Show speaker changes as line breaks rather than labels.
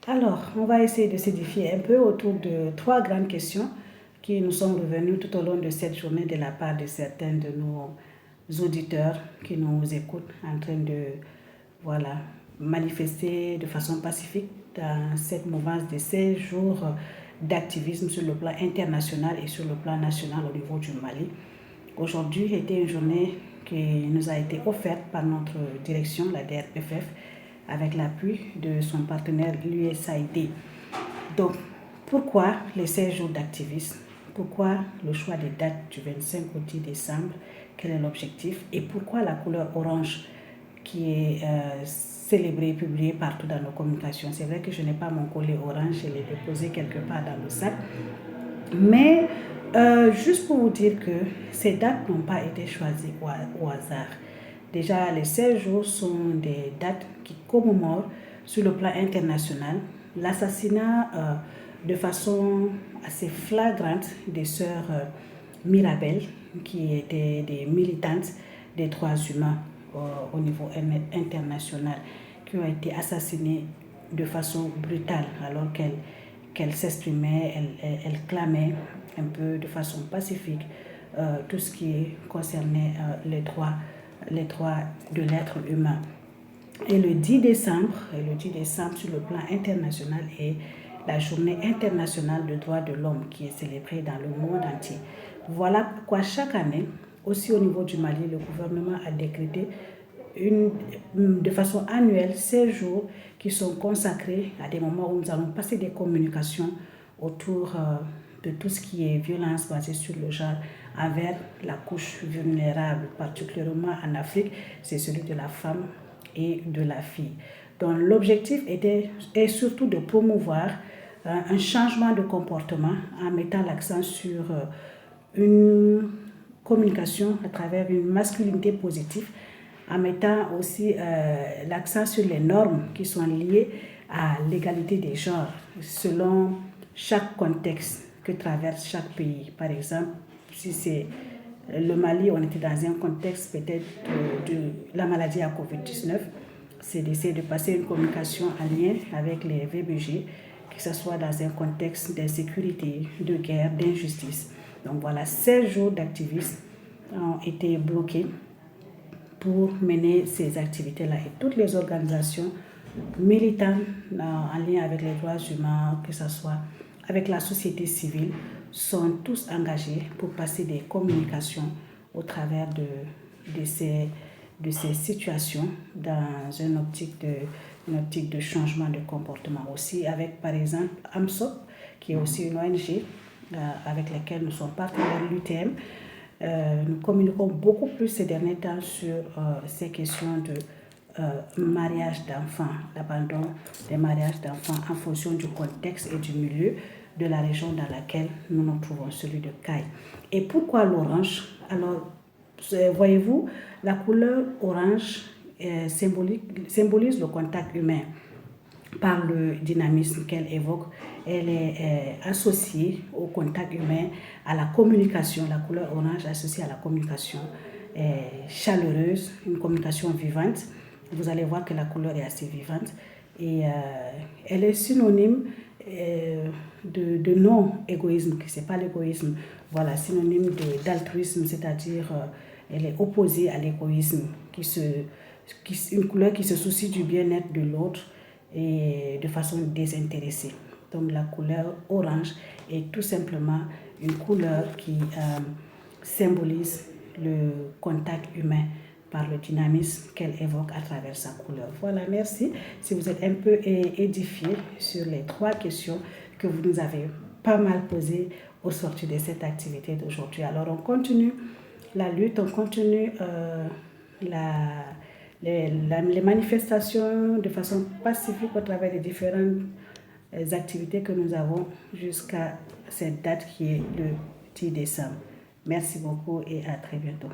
Alors, on va essayer de s'édifier un peu autour de trois grandes questions qui nous sont revenues tout au long de cette journée de la part de certains de nos auditeurs qui nous écoutent en train de manifester de façon pacifique dans cette mouvance de 16 jours d'activisme sur le plan international et sur le plan national au niveau du Mali. Aujourd'hui était une journée qui nous a été offerte par notre direction, la DRPFF, avec l'appui de son partenaire l'USAID. Donc, pourquoi les 16 jours d'activisme? Pourquoi le choix des dates du 25 au 10 décembre? Quel est l'objectif? Et pourquoi la couleur orange qui est célébrée, publiée partout dans nos communications? C'est vrai que je n'ai pas mon collet orange, je l'ai déposé quelque part dans le sac. Mais juste pour vous dire que ces dates n'ont pas été choisies au hasard. Déjà, les 16 jours sont des dates qui commémorent sur le plan international l'assassinat de façon assez flagrante des sœurs Mirabel, qui étaient des militantes des droits humains au niveau international, qui ont été assassinées de façon brutale alors qu'elles s'exprimaient, elles clamaient un peu de façon pacifique tout ce qui concernait les droits de l'être humain. Et le 10 décembre sur le plan international est la journée internationale des droits de l'homme qui est célébrée dans le monde entier. Voilà pourquoi chaque année, aussi au niveau du Mali, le gouvernement a décrété de façon annuelle 16 jours qui sont consacrés à des moments où nous allons passer des communications autour de tout ce qui est violence basée sur le genre envers la couche vulnérable, particulièrement en Afrique, c'est celui de la femme et de la fille. Donc l'objectif est surtout de promouvoir un changement de comportement en mettant l'accent sur une communication à travers une masculinité positive, en mettant aussi l'accent sur les normes qui sont liées à l'égalité des genres selon chaque contexte que traverse chaque pays. Par exemple, si c'est le Mali, on était dans un contexte peut-être de la maladie à Covid-19, c'est d'essayer de passer une communication en lien avec les VBG, que ce soit dans un contexte d'insécurité, de guerre, d'injustice. Donc voilà, 16 jours d'activisme ont été bloqués pour mener ces activités-là. Et toutes les organisations militantes en lien avec les droits humains, que ce soit avec la société civile, sont tous engagés pour passer des communications au travers de ces situations dans une optique de changement de comportement. Aussi avec, par exemple, AMSOP, qui est aussi une ONG avec laquelle nous sommes partenaires de l'UTM. Nous communiquons beaucoup plus ces derniers temps sur ces questions de mariage d'enfants, l'abandon des mariages d'enfants en fonction du contexte et du milieu de la région dans laquelle nous nous trouvons, celui de Caille. Et pourquoi l'orange? Alors, voyez-vous, la couleur orange symbolise le contact humain par le dynamisme qu'elle évoque. Elle est associée au contact humain, à la communication. La couleur orange associée à la communication chaleureuse, une communication vivante. Vous allez voir que la couleur est assez vivante et elle est synonyme de non-égoïsme, que ce n'est pas l'égoïsme. Voilà, synonyme d'altruisme, c'est-à-dire elle est opposée à l'égoïsme, une couleur qui se soucie du bien-être de l'autre et de façon désintéressée. Donc la couleur orange est tout simplement une couleur qui symbolise le contact humain par le dynamisme qu'elle évoque à travers sa couleur. Voilà, merci. Si vous êtes un peu édifié sur les trois questions que vous nous avez pas mal posées au sortir de cette activité d'aujourd'hui. Alors on continue la lutte, on continue les manifestations de façon pacifique au travers des différentes activités que nous avons jusqu'à cette date qui est le 10 décembre. Merci beaucoup et à très bientôt.